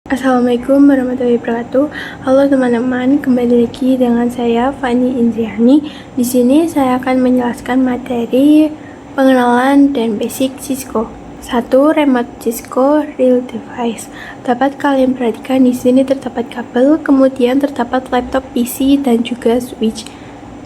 Assalamualaikum warahmatullahi wabarakatuh. Halo teman-teman, kembali lagi dengan saya Fani Indriani. Di sini saya akan menjelaskan materi pengenalan dan basic Cisco. 1. Remote Cisco Real Device. Dapat kalian perhatikan di sini terdapat kabel, kemudian terdapat laptop PC dan juga switch.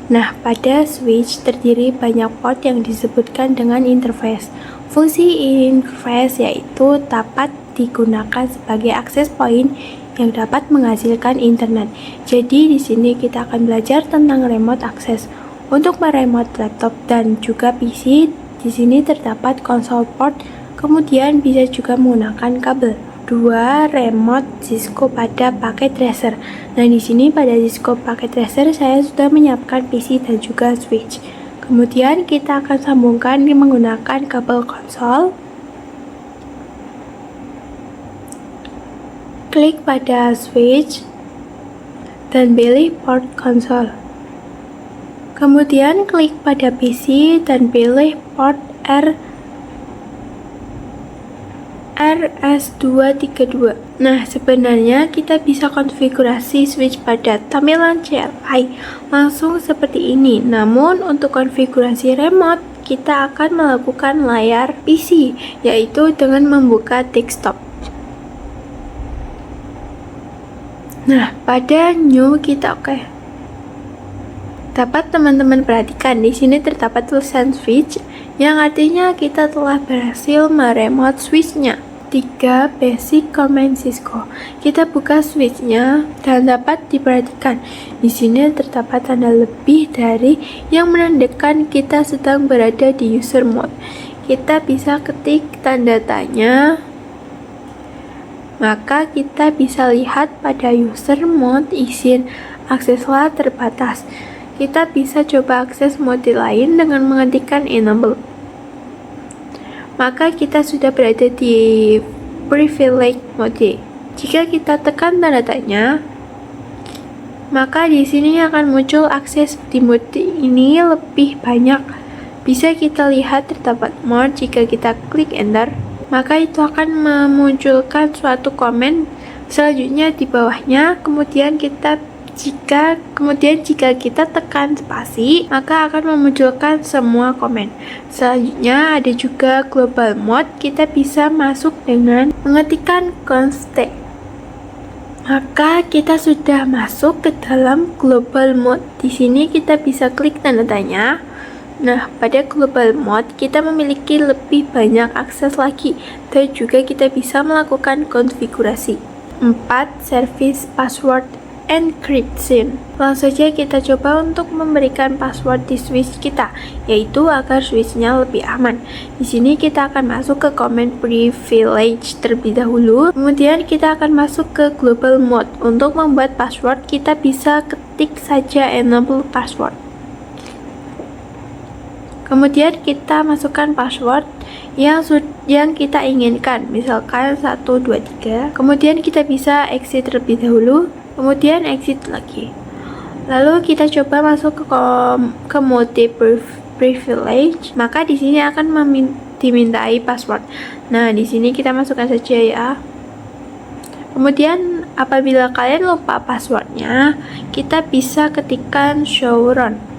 Nah, pada switch terdiri banyak port yang disebutkan dengan interface. Fungsi interface yaitu dapat digunakan sebagai akses point yang dapat menghasilkan internet. Jadi di sini kita akan belajar tentang remote access. Untuk meremote laptop dan juga PC, di sini terdapat konsol port, kemudian bisa juga menggunakan kabel. 2. Remote Cisco pada paket tracer. Nah, di sini pada Cisco paket tracer saya sudah menyiapkan PC dan juga switch. Kemudian kita akan sambungkan menggunakan kabel konsol. Klik pada switch dan pilih port konsol. Kemudian klik pada PC dan pilih port RS232. Nah, sebenarnya kita bisa konfigurasi switch pada tampilan CLI langsung seperti ini. Namun, untuk konfigurasi remote, kita akan melakukan layar PC, yaitu dengan membuka desktop. Nah, pada new kita dapat teman-teman perhatikan di sini terdapat tulisan switch yang artinya kita telah berhasil meremote switch-nya. 3. Basic command Cisco. Kita buka switch-nya dan dapat diperhatikan di sini terdapat tanda lebih dari yang menandakan kita sedang berada di user mode. Kita bisa ketik tanda tanya. Maka kita bisa lihat pada user mode izin akseslah terbatas. Kita bisa coba akses mode lain dengan mengetikkan enable. Maka kita sudah berada di privilege mode. Jika kita tekan tanda tanya, maka di sini akan muncul akses di mode ini lebih banyak. Bisa kita lihat terdapat more jika kita klik enter. Maka itu akan memunculkan suatu komen selanjutnya di bawahnya. Kemudian jika kita tekan spasi, maka akan memunculkan semua komen. Selanjutnya ada juga global mode. Kita bisa masuk dengan mengetikkan const. Maka kita sudah masuk ke dalam global mode. Di sini kita bisa klik tanda tanya. Nah, pada global mode kita memiliki lebih banyak akses lagi dan juga kita bisa melakukan konfigurasi. 4. Service password encryption. Langsung saja kita coba untuk memberikan password di switch kita, yaitu agar switchnya lebih aman. Di sini kita akan masuk ke command privilege terlebih dahulu, kemudian kita akan masuk ke global mode. Untuk membuat password kita bisa ketik saja enable password. Kemudian kita masukkan password yang kita inginkan, misalkan 123. Kemudian kita bisa exit terlebih dahulu, kemudian exit lagi. Lalu kita coba masuk ke mode privilege, maka di sini akan dimintai password. Nah, di sini kita masukkan saja ya. Kemudian apabila kalian lupa passwordnya, kita bisa ketikkan show run.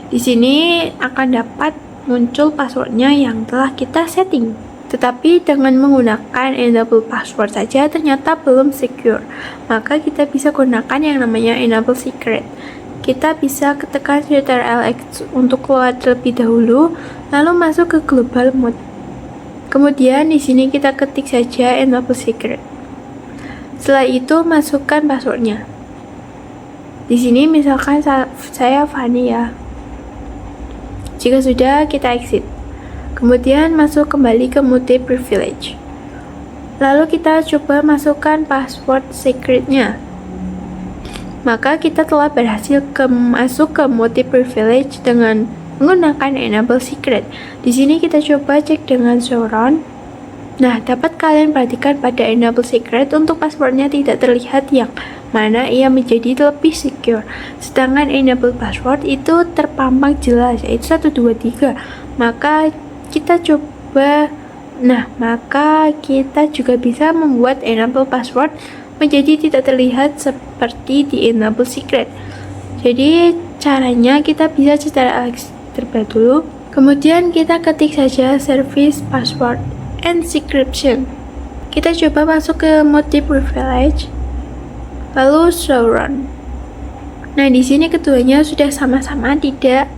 Di sini akan dapat muncul passwordnya yang telah kita setting. Tetapi dengan menggunakan enable password saja ternyata belum secure. Maka kita bisa gunakan yang namanya enable secret. Kita bisa ketekan Ctrl+X untuk keluar terlebih dahulu, lalu masuk ke global mode. Kemudian di sini kita ketik saja enable secret. Setelah itu masukkan passwordnya. Di sini misalkan saya Fani ya. Jika sudah, kita exit. Kemudian masuk kembali ke mode privilege. Lalu kita coba masukkan password secretnya. Maka kita telah berhasil masuk ke mode privilege dengan menggunakan enable secret. Di sini kita coba cek dengan show run. Nah, dapat kalian perhatikan pada enable secret untuk passwordnya tidak terlihat yang mana ia menjadi lebih secure. Sedangkan enable password itu terpampang jelas, yaitu 123. Maka kita coba Nah, maka kita juga bisa membuat enable password menjadi tidak terlihat seperti di enable secret. Jadi caranya kita bisa secara terlebih dulu. Kemudian kita ketik saja service password encryption. Kita coba masuk ke mode privilege, lalu show run. Nah, di sini keduanya sudah sama-sama tidak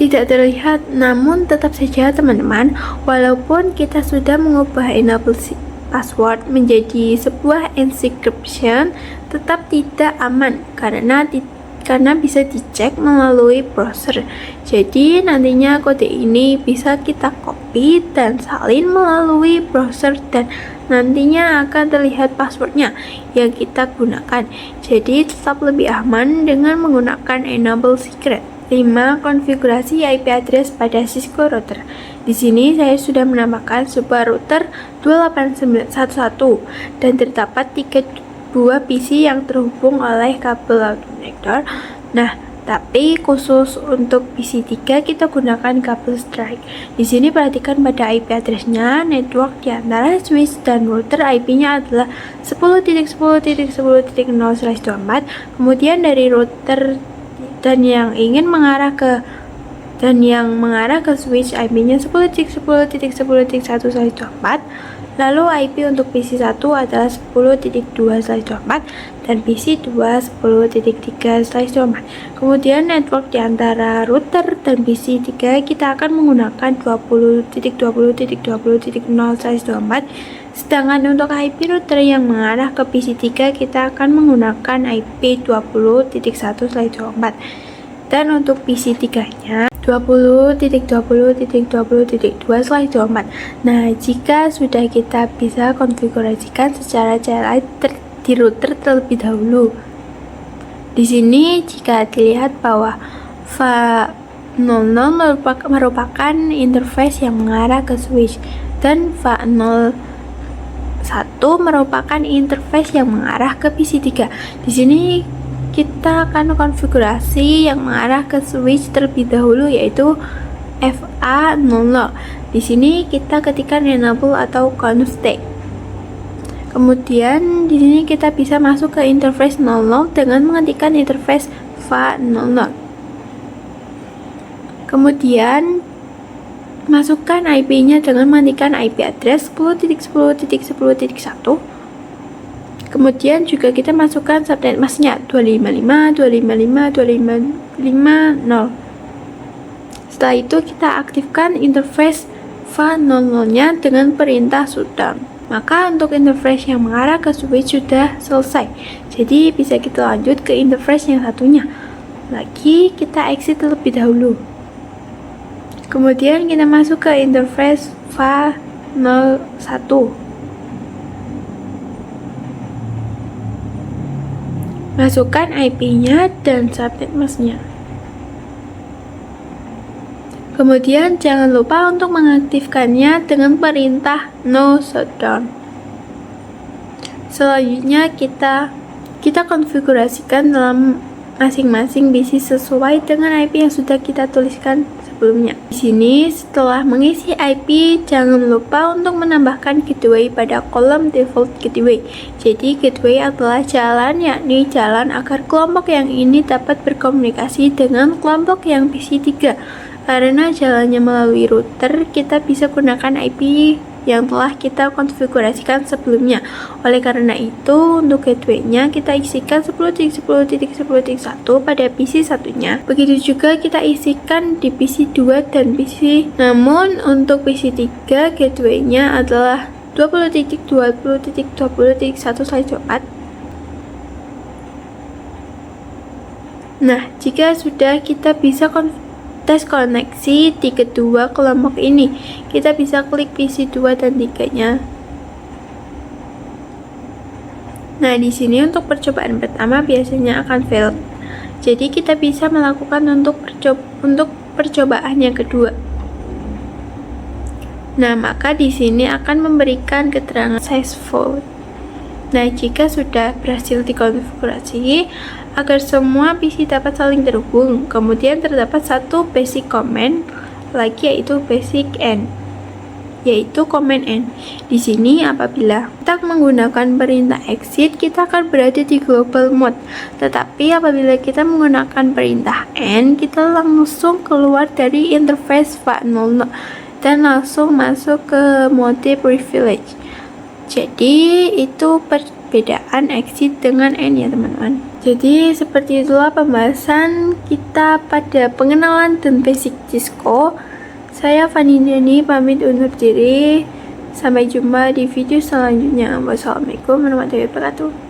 terlihat, namun tetap saja teman-teman, walaupun kita sudah mengubah enable password menjadi sebuah encryption, tetap tidak aman karena bisa dicek melalui browser. Jadi nantinya kode ini bisa kita copy dan salin melalui browser dan nantinya akan terlihat passwordnya yang kita gunakan. Jadi tetap lebih aman dengan menggunakan enable secret. 5. Konfigurasi IP address pada Cisco router. Di sini saya sudah menambahkan sebuah router 28911 dan terdapat 32 PC yang terhubung oleh kabel auto connector. Nah, tapi khusus untuk PC 3 kita gunakan kabel strike. Di sini perhatikan pada IP address-nya, network di antara switch dan router IP-nya adalah 10.10.10.0/24. Kemudian dari router dan yang mengarah ke switch IP-nya 10.10.10.1/24. Lalu IP untuk PC 1 adalah 10.2/24 dan PC 2 10.3/24. Kemudian network di antara router dan PC 3 kita akan menggunakan 20.20.20.0/24. Sedangkan untuk IP router yang mengarah ke PC 3 kita akan menggunakan IP 20.1/24. Dan untuk PC 3-nya 20.20.20.2/24. Nah, jika sudah kita bisa konfigurasikan secara di router terlebih dahulu. Di sini jika dilihat bahwa FA00 merupakan interface yang mengarah ke switch dan FA01 merupakan interface yang mengarah ke PC 3. Di sini kita akan konfigurasi yang mengarah ke switch terlebih dahulu, yaitu FA00. Di sini kita ketikkan enable atau config. Kemudian di sini kita bisa masuk ke interface 00 dengan mengetikkan interface FA00. Kemudian masukkan IP-nya dengan mengetikkan IP address 10.10.10.1. Kemudian juga kita masukkan subnet masknya 255.255.255.0. Setelah itu kita aktifkan interface FA00-nya dengan perintah shutdown. Maka untuk interface yang mengarah ke switch sudah selesai. Jadi bisa kita lanjut ke interface yang satunya. Lagi kita exit terlebih dahulu. Kemudian kita masuk ke interface FA01. Masukkan IP-nya dan subnet masknya. Kemudian jangan lupa untuk mengaktifkannya dengan perintah no shutdown. Selanjutnya kita konfigurasikan dalam masing-masing PC sesuai dengan IP yang sudah kita tuliskan sebelumnya. Di sini setelah mengisi IP, jangan lupa untuk menambahkan gateway pada kolom default gateway. Jadi gateway adalah jalan, yakni jalan agar kelompok yang ini dapat berkomunikasi dengan kelompok yang PC 3. Karena jalannya melalui router, kita bisa gunakan IP yang telah kita konfigurasikan sebelumnya. Oleh karena itu, untuk gateway-nya kita isikan 10.10.10.1 pada PC satunya. Begitu juga kita isikan di PC 2 dan PC. Namun untuk PC 3, gateway-nya adalah 20.20.20.1/24. Nah, jika sudah, kita bisa tes koneksi di kedua kelompok ini. Kita bisa klik PC 2 dan 3-nya. Nah, di sini untuk percobaan pertama biasanya akan fail. Jadi kita bisa melakukan untuk percobaan yang kedua. Nah, maka di sini akan memberikan keterangan successful. Nah, jika sudah berhasil dikonfigurasi agar semua PC dapat saling terhubung, kemudian terdapat satu basic command lagi, yaitu basic end. yaitu command N. Di sini apabila kita menggunakan perintah exit, kita akan berada di global mode. Tetapi apabila kita menggunakan perintah N, kita langsung keluar dari interface file dan langsung masuk ke mode privilege. Jadi itu perbedaan exit dengan N ya teman-teman. Jadi seperti itulah pembahasan kita pada pengenalan dan basic Cisco. Saya Fani Dani pamit undur diri. Sampai jumpa di video selanjutnya. Wassalamualaikum warahmatullahi wabarakatuh.